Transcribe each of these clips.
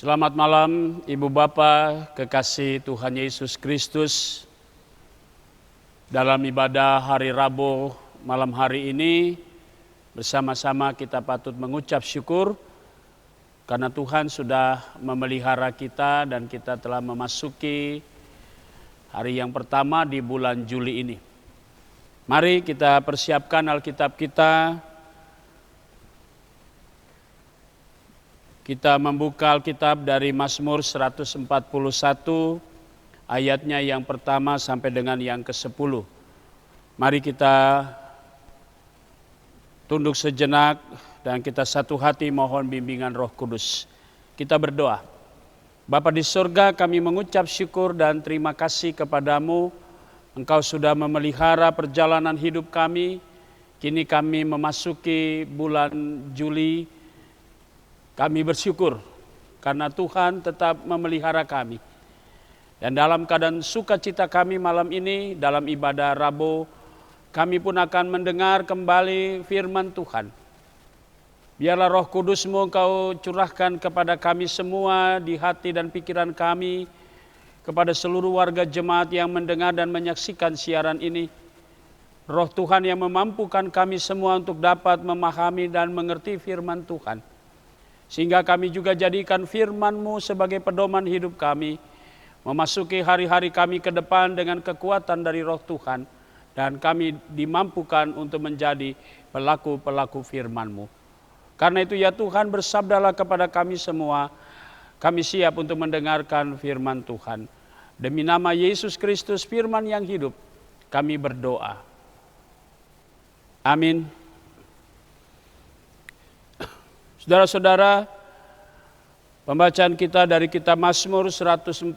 Selamat malam Ibu Bapa kekasih Tuhan Yesus Kristus. Dalam ibadah hari Rabu malam hari ini bersama-sama kita patut mengucap syukur karena Tuhan sudah memelihara kita dan kita telah memasuki hari yang pertama di bulan Juli ini. Mari kita persiapkan Alkitab kita. Kita membuka Alkitab dari Mazmur 141 ayatnya yang pertama sampai dengan yang ke-10. Mari kita tunduk sejenak dan kita satu hati mohon bimbingan Roh Kudus. Kita berdoa. Bapa di surga, kami mengucap syukur dan terima kasih kepadamu. Engkau sudah memelihara perjalanan hidup kami. Kini kami memasuki bulan Juli. Kami bersyukur karena Tuhan tetap memelihara kami. Dan dalam keadaan sukacita kami malam ini, dalam ibadah Rabu, kami pun akan mendengar kembali firman Tuhan. Biarlah Roh Kudus-Mu Engkau curahkan kepada kami semua di hati dan pikiran kami, kepada seluruh warga jemaat yang mendengar dan menyaksikan siaran ini. Roh Tuhan yang memampukan kami semua untuk dapat memahami dan mengerti firman Tuhan. Sehingga kami juga jadikan firman-Mu sebagai pedoman hidup kami, memasuki hari-hari kami ke depan dengan kekuatan dari Roh Tuhan, dan kami dimampukan untuk menjadi pelaku-pelaku firman-Mu. Karena itu ya Tuhan, bersabdalah kepada kami semua, kami siap untuk mendengarkan firman Tuhan. Demi nama Yesus Kristus, firman yang hidup, kami berdoa. Amin. Saudara-saudara, pembacaan kita dari kitab Mazmur 141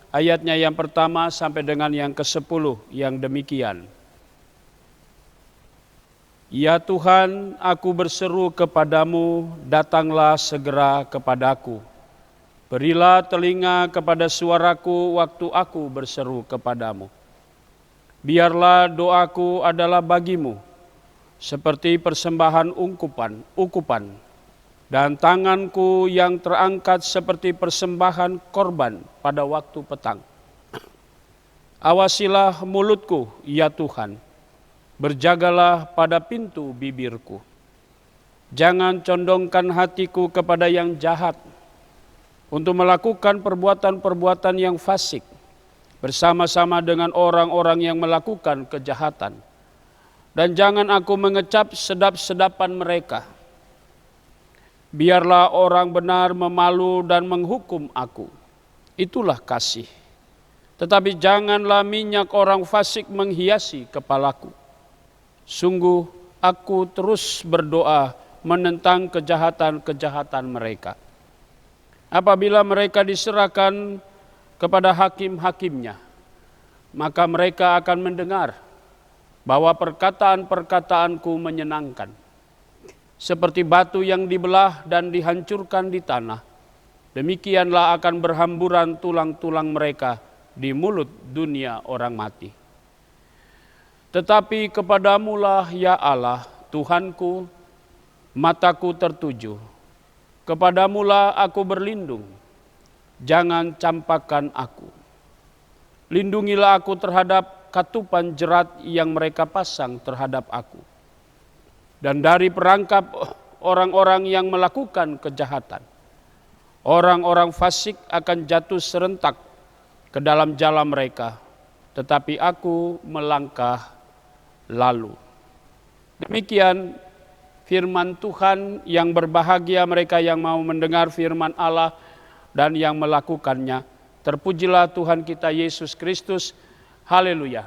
ayatnya yang pertama sampai dengan yang ke-10 yang demikian. Ya Tuhan, aku berseru kepadamu, datanglah segera kepadaku. Berilah telinga kepada suaraku waktu aku berseru kepadamu. Biarlah doaku adalah bagimu, seperti persembahan ukupan, dan tanganku yang terangkat seperti persembahan korban pada waktu petang. Awasilah mulutku, ya Tuhan, berjagalah pada pintu bibirku. Jangan condongkan hatiku kepada yang jahat, untuk melakukan perbuatan-perbuatan yang fasik, bersama-sama dengan orang-orang yang melakukan kejahatan. Dan jangan aku mengecap sedap-sedapan mereka. Biarlah orang benar memalu dan menghukum aku. Itulah kasih. Tetapi janganlah minyak orang fasik menghiasi kepalaku. Sungguh aku terus berdoa menentang kejahatan-kejahatan mereka. Apabila mereka diserahkan kepada hakim-hakimnya, maka mereka akan mendengar bahwa perkataan-perkataanku menyenangkan. Seperti batu yang dibelah dan dihancurkan di tanah, demikianlah akan berhamburan tulang-tulang mereka di mulut dunia orang mati. Tetapi kepadamulah ya Allah, Tuhanku, mataku tertuju. Kepadamulah aku berlindung, jangan campakkan aku. Lindungilah aku terhadap katupan jerat yang mereka pasang terhadap aku. Dan dari perangkap orang-orang yang melakukan kejahatan. Orang-orang fasik akan jatuh serentak ke dalam jalan mereka, tetapi aku melangkah lalu. Demikian firman Tuhan, yang berbahagia mereka yang mau mendengar firman Allah dan yang melakukannya. Terpujilah Tuhan kita Yesus Kristus. Haleluya.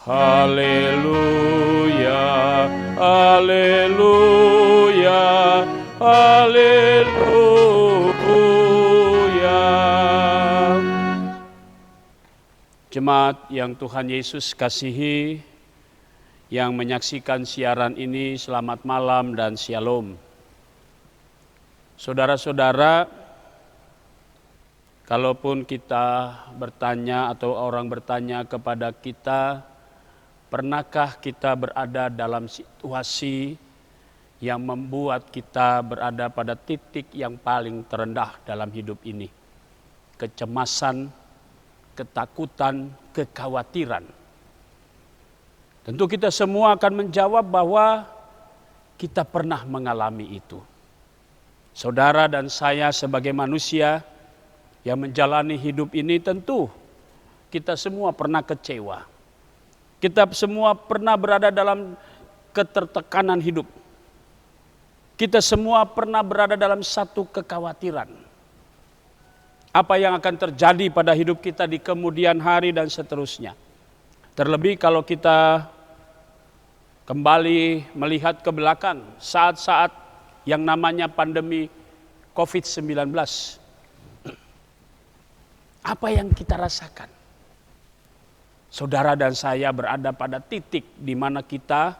Haleluya, haleluya, haleluya. Jemaat yang Tuhan Yesus kasihi, yang menyaksikan siaran ini, selamat malam dan shalom. Saudara-saudara, kalaupun kita bertanya atau orang bertanya kepada kita, Pernahkah kita berada dalam situasi yang membuat kita berada pada titik yang paling terendah dalam hidup ini? Kecemasan, ketakutan, kekhawatiran. Tentu kita semua akan menjawab bahwa kita pernah mengalami itu. Saudara dan saya sebagai manusia yang menjalani hidup ini, tentu kita semua pernah kecewa. Kita semua pernah berada dalam ketertekanan hidup. Kita semua pernah berada dalam satu kekhawatiran. Apa yang akan terjadi pada hidup kita di kemudian hari dan seterusnya. Terlebih kalau kita kembali melihat ke belakang saat-saat yang namanya pandemi COVID-19. Apa yang kita rasakan? Saudara dan saya berada pada titik di mana kita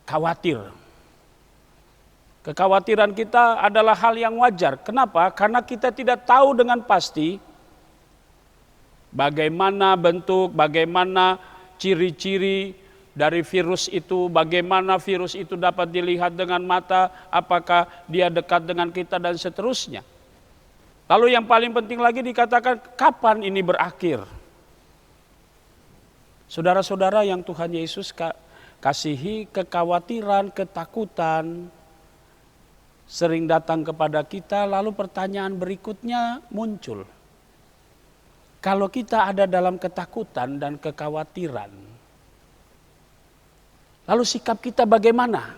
khawatir. Kekhawatiran kita adalah hal yang wajar. Kenapa? Karena kita tidak tahu dengan pasti bagaimana bentuk, bagaimana ciri-ciri dari virus itu, bagaimana virus itu dapat dilihat dengan mata, apakah dia dekat dengan kita dan seterusnya. Lalu yang paling penting lagi dikatakan, kapan ini berakhir? Saudara-saudara yang Tuhan Yesus kasihi, kekhawatiran, ketakutan sering datang kepada kita, lalu pertanyaan berikutnya muncul. Kalau kita ada dalam ketakutan dan kekhawatiran, lalu sikap kita bagaimana?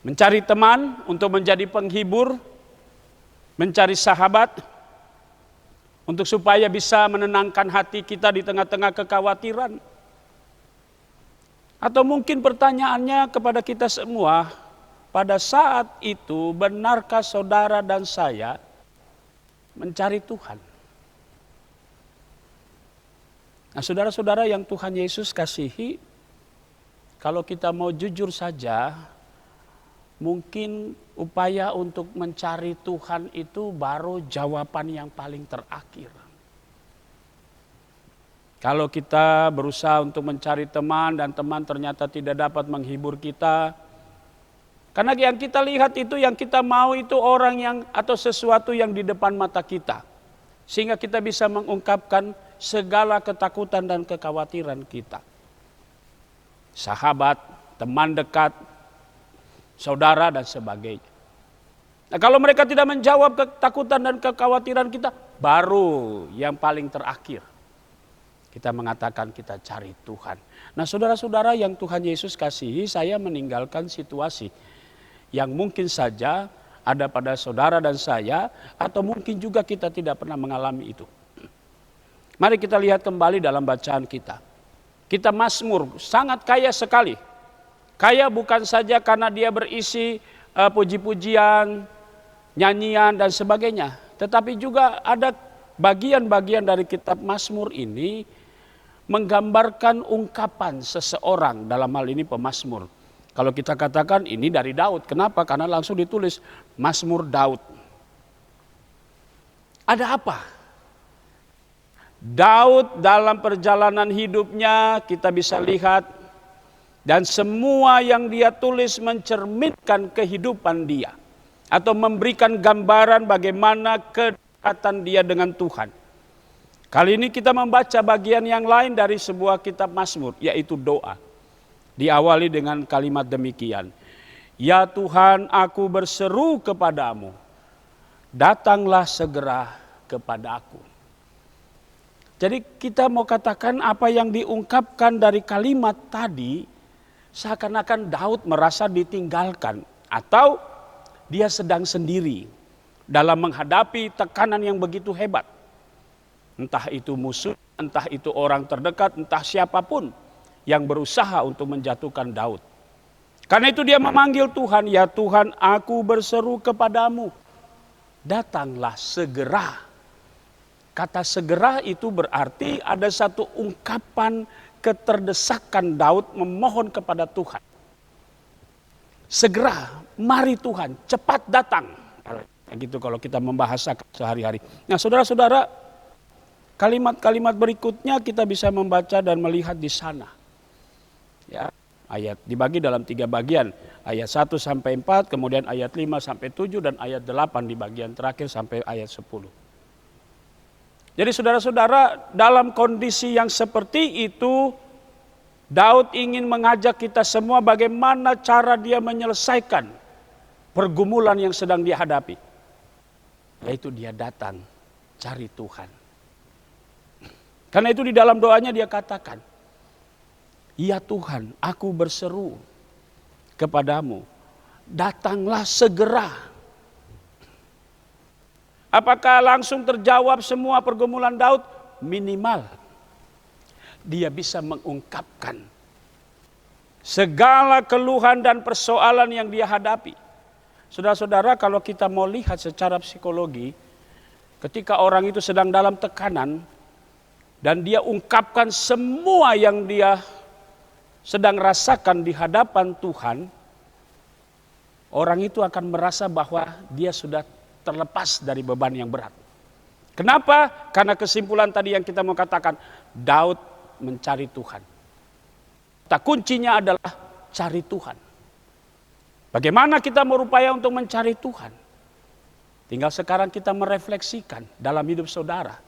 Mencari teman untuk menjadi penghibur, mencari sahabat untuk supaya bisa menenangkan hati kita di tengah-tengah kekhawatiran. Atau mungkin pertanyaannya kepada kita semua, pada saat itu benarkah saudara dan saya mencari Tuhan? Nah, saudara-saudara yang Tuhan Yesus kasihi, kalau kita mau jujur saja, mungkin upaya untuk mencari Tuhan itu baru jawaban yang paling terakhir. Kalau kita berusaha untuk mencari teman dan teman ternyata tidak dapat menghibur kita, karena yang kita lihat itu, yang kita mau itu orang yang atau sesuatu yang di depan mata kita, sehingga kita bisa mengungkapkan segala ketakutan dan kekhawatiran kita. Sahabat, teman dekat, saudara dan sebagainya. Nah, kalau mereka tidak menjawab ketakutan dan kekhawatiran kita, baru yang paling terakhir kita mengatakan kita cari Tuhan. Nah, saudara-saudara yang Tuhan Yesus kasihi, saya meninggalkan situasi yang mungkin saja ada pada saudara dan saya, atau mungkin juga kita tidak pernah mengalami itu. Mari kita lihat kembali dalam bacaan kita. Kita Mazmur sangat kaya sekali. Kaya bukan saja karena dia berisi puji-pujian, nyanyian dan sebagainya. Tetapi juga ada bagian-bagian dari kitab Mazmur ini menggambarkan ungkapan seseorang, dalam hal ini pemazmur. Kalau kita katakan ini dari Daud. Kenapa? Karena langsung ditulis Mazmur Daud. Ada apa? Daud dalam perjalanan hidupnya kita bisa lihat, dan semua yang dia tulis mencerminkan kehidupan dia, atau memberikan gambaran bagaimana kedekatan dia dengan Tuhan. Kali ini kita membaca bagian yang lain dari sebuah kitab Mazmur, yaitu doa. Diawali dengan kalimat demikian, "Ya Tuhan, aku berseru kepadamu, datanglah segera kepadaku." Jadi kita mau katakan apa yang diungkapkan dari kalimat tadi, seakan-akan Daud merasa ditinggalkan atau dia sedang sendiri dalam menghadapi tekanan yang begitu hebat. Entah itu musuh, entah itu orang terdekat, entah siapapun yang berusaha untuk menjatuhkan Daud. Karena itu dia memanggil Tuhan, "Ya Tuhan, aku berseru kepadamu, datanglah segera." Kata segera itu berarti ada satu ungkapan keterdesakan Daud memohon kepada Tuhan. Segera, mari Tuhan, cepat datang. Gitu kalau kita membahasakan sehari-hari. Nah, saudara-saudara, Kalimat-kalimat berikutnya kita bisa membaca dan melihat di sana. Ya, ayat dibagi dalam 3 bagian. Ayat 1 sampai 4, kemudian ayat 5 sampai 7 dan ayat 8 di bagian terakhir sampai ayat 10. Jadi saudara-saudara, dalam kondisi yang seperti itu, Daud ingin mengajak kita semua bagaimana cara dia menyelesaikan pergumulan yang sedang dia hadapi. Yaitu dia datang cari Tuhan. Karena itu di dalam doanya dia katakan, "Ya Tuhan, aku berseru kepadamu, datanglah segera." Apakah langsung terjawab semua pergumulan Daud? Minimal. Dia bisa mengungkapkan segala keluhan dan persoalan yang dia hadapi. Saudara-saudara, kalau kita mau lihat secara psikologi, ketika orang itu sedang dalam tekanan, dan dia ungkapkan semua yang dia sedang rasakan di hadapan Tuhan, orang itu akan merasa bahwa dia sudah terlepas dari beban yang berat. Kenapa? Karena kesimpulan tadi yang kita mau katakan, Daud mencari Tuhan. Tak kuncinya adalah cari Tuhan. Bagaimana kita berupaya untuk mencari Tuhan? Tinggal sekarang kita merefleksikan dalam hidup saudara.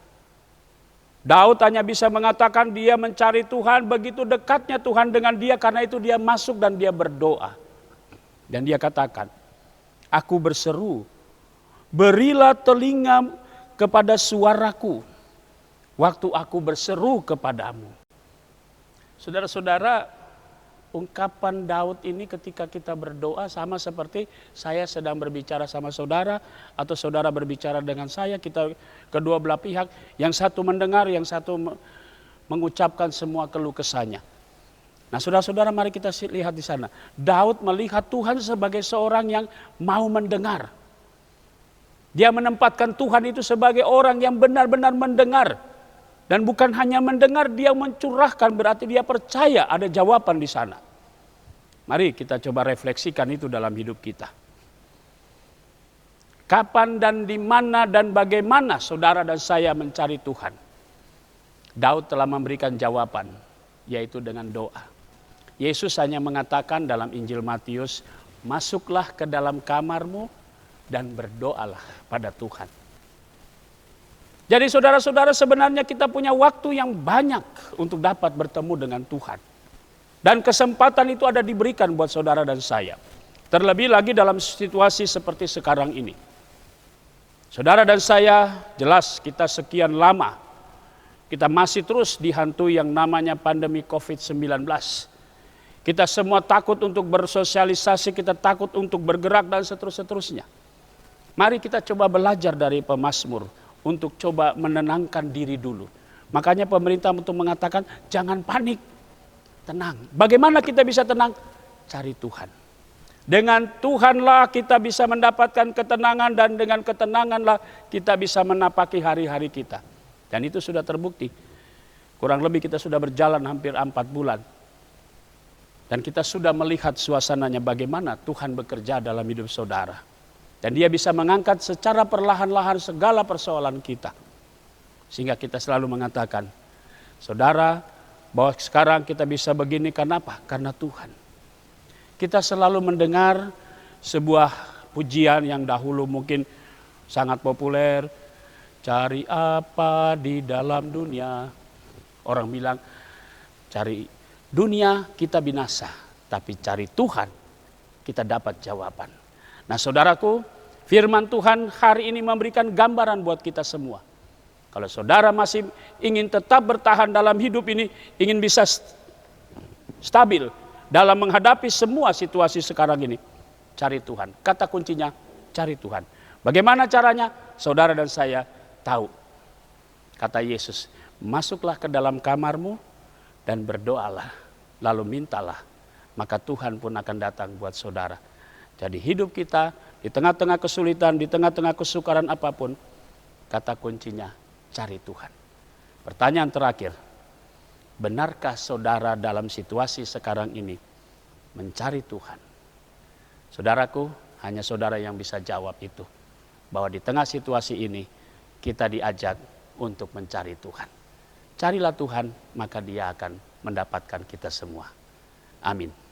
Daud hanya bisa mengatakan dia mencari Tuhan, begitu dekatnya Tuhan dengan dia, karena itu dia masuk dan dia berdoa. Dan dia katakan, "Aku berseru, berilah telinga kepada suaraku, waktu aku berseru kepadamu." Saudara-saudara, ungkapan Daud ini ketika kita berdoa sama seperti saya sedang berbicara sama saudara atau saudara berbicara dengan saya, kita kedua belah pihak, yang satu mendengar, yang satu mengucapkan semua keluh kesahnya. Nah, saudara-saudara, mari kita lihat di sana. Daud melihat Tuhan sebagai seorang yang mau mendengar. Dia menempatkan Tuhan itu sebagai orang yang benar-benar mendengar. Dan bukan hanya mendengar, dia mencurahkan, berarti dia percaya ada jawaban di sana. Mari kita coba refleksikan itu dalam hidup kita. Kapan dan di mana dan bagaimana saudara dan saya mencari Tuhan? Daud telah memberikan jawaban, yaitu dengan doa. Yesus hanya mengatakan dalam Injil Matius, "Masuklah ke dalam kamarmu dan berdoalah pada Tuhan." Jadi saudara-saudara, sebenarnya kita punya waktu yang banyak untuk dapat bertemu dengan Tuhan. Dan kesempatan itu ada diberikan buat saudara dan saya. Terlebih lagi dalam situasi seperti sekarang ini. Saudara dan saya, jelas kita sekian lama, kita masih terus dihantui yang namanya pandemi COVID-19. Kita semua takut untuk bersosialisasi, kita takut untuk bergerak dan seterusnya. Mari kita coba belajar dari pemazmur untuk coba menenangkan diri dulu. Makanya pemerintah untuk mengatakan jangan panik, tenang. Bagaimana kita bisa tenang? Cari Tuhan. Dengan Tuhanlah kita bisa mendapatkan ketenangan, dan dengan ketenanganlah kita bisa menapaki hari-hari kita. Dan itu sudah terbukti. Kurang lebih kita sudah berjalan hampir 4 bulan. Dan kita sudah melihat suasananya bagaimana Tuhan bekerja dalam hidup saudara. Dan dia bisa mengangkat secara perlahan-lahan segala persoalan kita. Sehingga kita selalu mengatakan, saudara, bahwa sekarang kita bisa begini karena apa? Karena Tuhan. Kita selalu mendengar sebuah pujian yang dahulu mungkin sangat populer. Cari apa di dalam dunia? Orang bilang, cari dunia kita binasa. Tapi cari Tuhan kita dapat jawaban. Nah saudaraku, firman Tuhan hari ini memberikan gambaran buat kita semua. Kalau saudara masih ingin tetap bertahan dalam hidup ini, ingin bisa stabil dalam menghadapi semua situasi sekarang ini, cari Tuhan. Kata kuncinya, cari Tuhan. Bagaimana caranya? Saudara dan saya tahu. Kata Yesus, masuklah ke dalam kamarmu dan berdoalah, lalu mintalah, maka Tuhan pun akan datang buat saudara. Jadi hidup kita di tengah-tengah kesulitan, di tengah-tengah kesukaran apapun, kata kuncinya cari Tuhan. Pertanyaan terakhir, benarkah saudara dalam situasi sekarang ini mencari Tuhan? Saudaraku, hanya saudara yang bisa jawab itu. Bahwa di tengah situasi ini kita diajak untuk mencari Tuhan. Carilah Tuhan, maka Dia akan mendapatkan kita semua. Amin.